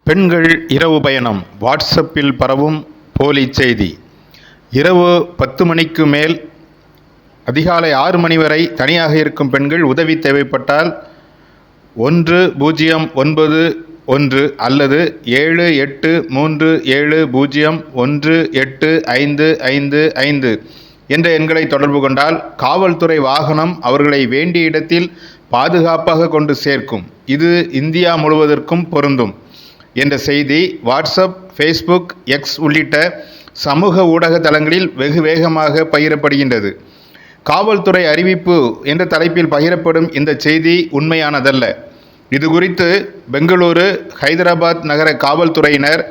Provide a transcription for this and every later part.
பெண்கள் இரவு பயணம் வாட்ஸ்அப்பில் பரவும் போலி செய்தி. இரவு 10 மணிக்கு மேல் அதிகாலை 6 மணி வரை தனியாக இருக்கும் பெண்கள் உதவி தேவைப்பட்டால் 1091 அல்லது 7830185555 என்ற எண்களை தொடர்பு கொண்டால் காவல்துறை வாகனம் அவர்களை வேண்டிய இடத்தில் பாதுகாப்பாக கொண்டு சேர்க்கும். இது இந்தியா முழுவதற்கும் பொருந்தும் என்ற செய்தி வாட்ஸ்அப், ஃபேஸ்புக், எக்ஸ் உள்ளிட்ட சமூக ஊடக தளங்களில் வெகு வேகமாக பகிரப்படுகின்றது. காவல்துறை அறிவிப்பு என்ற தலைப்பில் பகிரப்படும் இந்த செய்தி உண்மையானதல்ல. இது குறித்து பெங்களூரு, ஹைதராபாத் நகர காவல்துறையினர்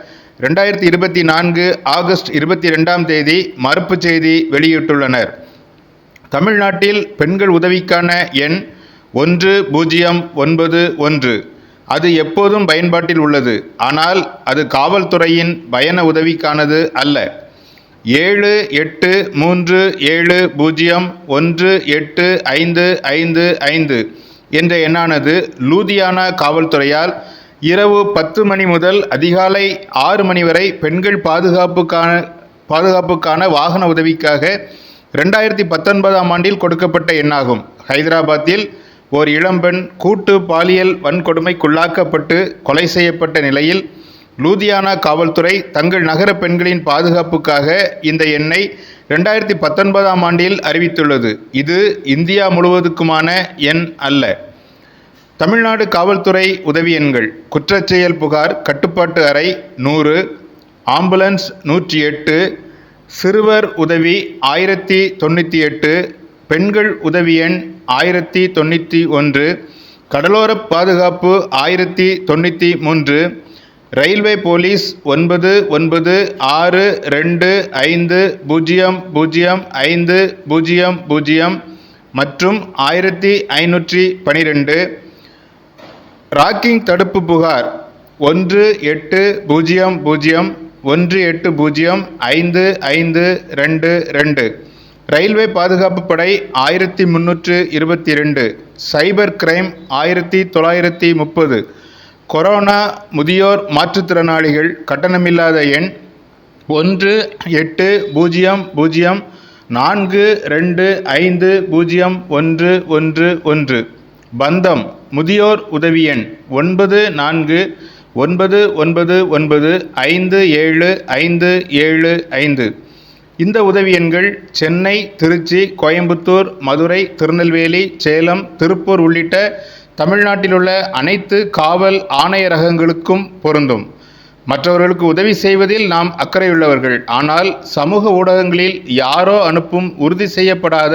2024 ஆகஸ்ட் 22ஆம் தேதி மறுப்பு செய்தி வெளியிட்டுள்ளனர். தமிழ்நாட்டில் பெண்கள் உதவிக்கான எண் 1091. அது எப்போதும் பயன்பாட்டில் உள்ளது. ஆனால் அது காவல்துறையின் பயண உதவிக்கானது அல்ல. 7830185555 என்ற எண்ணானது லூதியானா காவல்துறையால் இரவு 10 மணி முதல் அதிகாலை 6 மணி வரை பெண்கள் பாதுகாப்புக்கான வாகன உதவிக்காக 2019ஆம் ஆண்டில் கொடுக்கப்பட்ட எண்ணாகும். ஹைதராபாத்தில் ஓர் இளம்பெண் கூட்டு பாலியல் வன்கொடுமைக்குள்ளாக்கப்பட்டு கொலை செய்யப்பட்ட நிலையில் லூதியானா காவல்துறை தங்கள் நகர பெண்களின் பாதுகாப்புக்காக இந்த எண்ணை 2019ஆம் ஆண்டில் அறிவித்துள்ளது. இது இந்தியா முழுவதுக்குமான எண் அல்ல. தமிழ்நாடு காவல்துறை உதவி எண்கள்: குற்றச்செயல் புகார் கட்டுப்பாட்டு அறை 100, ஆம்புலன்ஸ் 108, சிறுவர் உதவி 1098, பெண்கள் உதவி எண் 1091, கடலோர பாதுகாப்பு 1093, ரயில்வே போலீஸ் 9962500500 மற்றும் 1512. ராக்கிங் தடுப்பு புகார் 1800180522. ரயில்வே பாதுகாப்பு படை 1322. Cyber crime 1930. கொரோனா முதியோர் மாற்றுத்திறனாளிகள் கட்டணமில்லாத எண் 180042501111. பந்தம் முதியோர் உதவி எண் 9499957575. இந்த உதவி எண்கள் சென்னை, திருச்சி, கோயம்புத்தூர், மதுரை, திருநெல்வேலி, சேலம், திருப்பூர் உள்ளிட்ட தமிழ்நாட்டில் உள்ள அனைத்து காவல் ஆணையரகங்களுக்கும் பொருந்தும். மற்றவர்களுக்கு உதவி செய்வதில் நாம் அக்கறையுள்ளவர்கள். ஆனால் சமூக ஊடகங்களில் யாரோ அனுப்பும் உறுதி செய்யப்படாத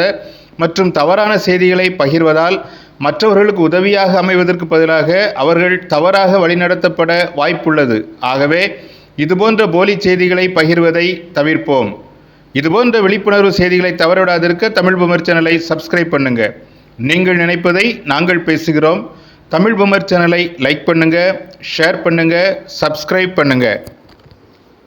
மற்றும் தவறான செய்திகளை பகிர்வதால் மற்றவர்களுக்கு உதவியாக அமைவதற்கு பதிலாக அவர்கள் தவறாக வழிநடத்தப்பட வாய்ப்புள்ளது. ஆகவே இதுபோன்ற போலி செய்திகளை பகிர்வதை தவிர்ப்போம். இதுபோன்ற விழிப்புணர்வு செய்திகளை தவறவிடாதிருக்க தமிழ் பூமர் சேனலை சப்ஸ்கிரைப் பண்ணுங்க. நீங்கள் நினைப்பதை நாங்கள் பேசுகிறோம். தமிழ் பூமர் சேனலை லைக் பண்ணுங்க, ஷேர் பண்ணுங்க, சப்ஸ்கிரைப் பண்ணுங்க.